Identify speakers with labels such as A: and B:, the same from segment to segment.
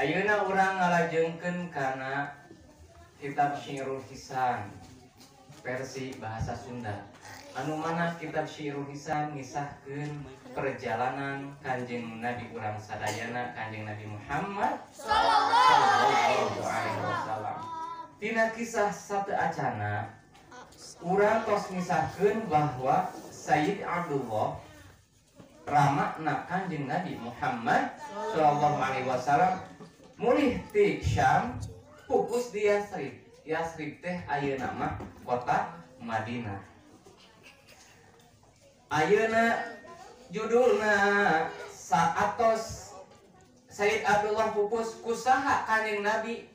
A: Ayeuna urang ngalajengkeun kana kitab Syi'rul Hisan versi bahasa Sunda. Anu mana kitab Syi'rul Hisan ngisahkeun perjalanan Kanjeng Nabi urang sadayana Kanjeng Nabi Muhammad sallallahu alaihi wasallam. Tina kisah satu acana urang tos ngisahkeun bahwa Sayyid Abdullah ramakna Kanjeng Nabi Muhammad sallallahu alaihi wasallam mulih ti Syam pupus di Yasrib. Yasrib teh ayeuna mah kota Madinah. Ayeuna judulna saatos Sayyid Abdullah pupus kusaha Kanjeng Nabi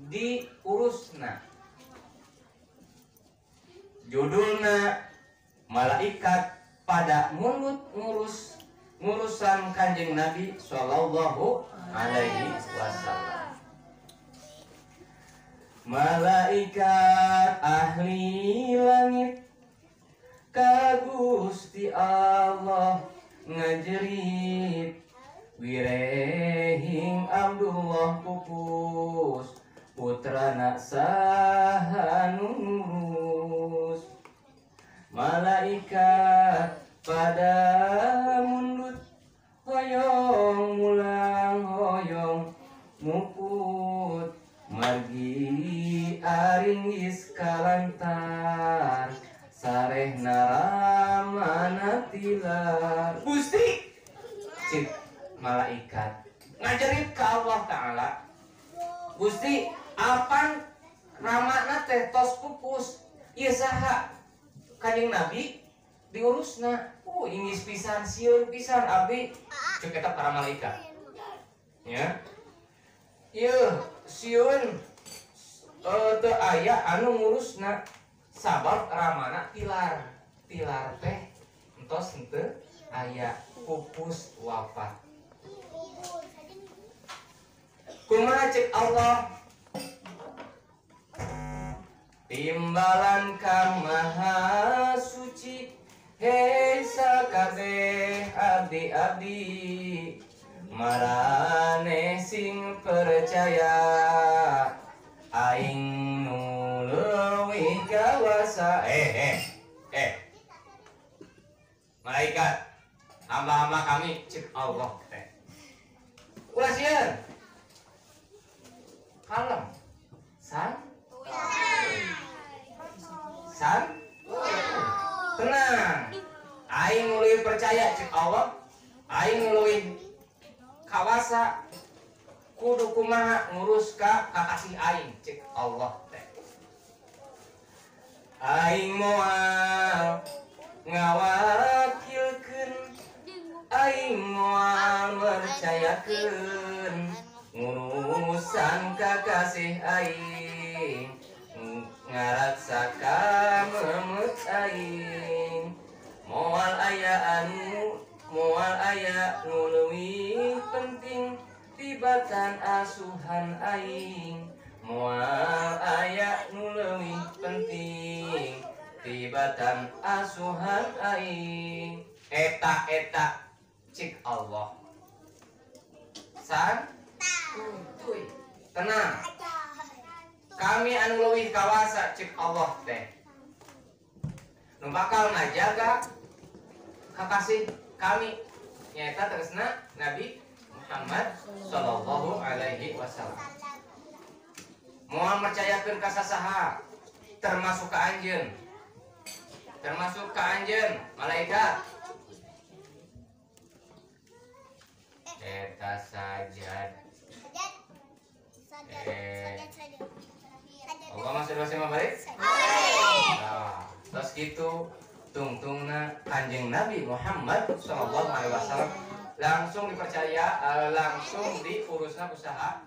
A: diurusna. Judulna malaikat pada ngurusan Kanjeng Nabi sallallahu alaihi wasallam. Malaikat ahli langit ka Gusti Allah ngajerit wirehing Abdullah pupus putrana saha nurus. Malaikat pada mundut hoyong mulang hoyong muput margi aringgis kalantar sarehna ramana tilar. Gusti cik malaikat ngajarin ke Allah Ta'ala, Gusti apan ramana teh tos pupus ieu saha Kanjeng Nabi diurusna. Ingis pisan sieun pisan abdi cek eta para malaikat ya. Ieu sieun teu aya anu ngurusna sabab ramana tilar teh entos henteu aya pupus wafat. Kumaha cek Allah, timbalan ka Maha Suci hei sakabeh abdi-abdi marane sing percaya aing nu leuwih kawasa. Malaikat hamba-hamba kami cek Allah teh ulah sieun kalem san tenang, aing mulai percaya cek Allah, aing mulai kawasa kudu kumaha ngurus ka kakasih aing cek Allah teh. Aing moal ngawakilkeun, aing moal percayakeun ngurusan kakasih aing ngaraksaka memet aing. Moal aya nu leuwih penting tibatan asuhan aing. Moal aya nu leuwih penting tibatan asuhan aing. Eta cik Allah santuy tenang, kami anu leuwih kawasa cik Allah teh nu bakal ngajaga kakasih kami nyaeta tegasna Nabi Muhammad sallallahu alaihi wasallam. Moal percayakeun ka sasaha termasuk ka anjeun malaikat. Eta sajad Allah masih doa sama baik. Nah, terus gitu tungtungna Kanjeng Nabi Muhammad sallallahu alaihi wasallam langsung dipercaya langsung diurusna usaha